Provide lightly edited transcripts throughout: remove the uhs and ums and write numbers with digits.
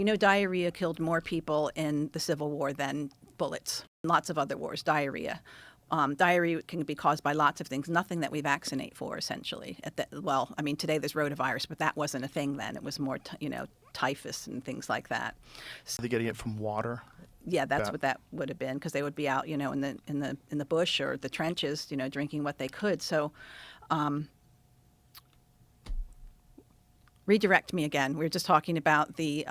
You know, diarrhea killed more people in the Civil War than bullets. Lots of other wars, diarrhea. Diarrhea can be caused by lots of things, nothing that we vaccinate for, essentially. Well, I mean, today there's rotavirus, but that wasn't a thing then. It was more, typhus and things like that. Are they getting it from water? Yeah, that's what that would have been, because they would be out, in the bush or the trenches, drinking what they could. So, redirect me again. We were just talking about the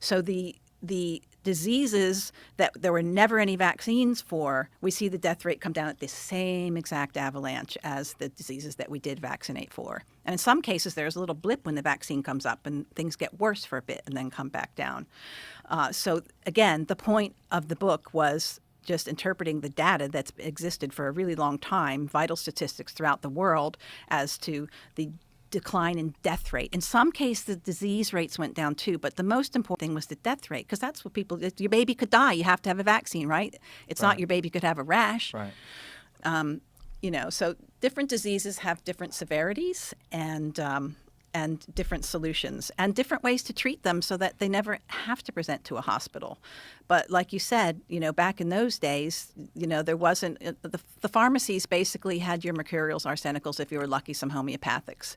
so the diseases that there were never any vaccines for, we see the death rate come down at the same exact avalanche as the diseases that we did vaccinate for. And in some cases, there's a little blip when the vaccine comes up and things get worse for a bit and then come back down. So again, the point of the book was just interpreting the data that's existed for a really long time, vital statistics throughout the world as to the decline in death rate. In some cases, the disease rates went down too, but the most important thing was the death rate, because that's what people, your baby could die, you have to have a vaccine, right? It's not your baby could have a rash. Right. So different diseases have different severities and different solutions and different ways to treat them so that they never have to present to a hospital. But like you said, back in those days, there wasn't, the pharmacies basically had your mercurials, arsenicals, if you were lucky, some homeopathics.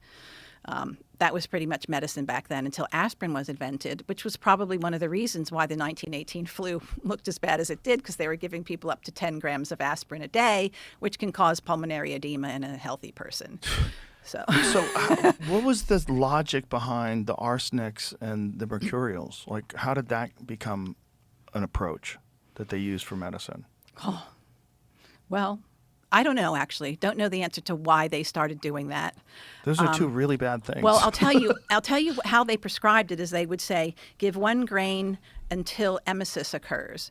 That was pretty much medicine back then until aspirin was invented, which was probably one of the reasons why the 1918 flu looked as bad as it did, because they were giving people up to 10 grams of aspirin a day, which can cause pulmonary edema in a healthy person. So what was the logic behind the arsenics and the mercurials? Like, how did that become an approach that they used for medicine? Oh, well, I don't know, actually. Don't know the answer to why they started doing that. Those are two really bad things. Well, I'll tell you how they prescribed it is they would say, give 1 grain until emesis occurs.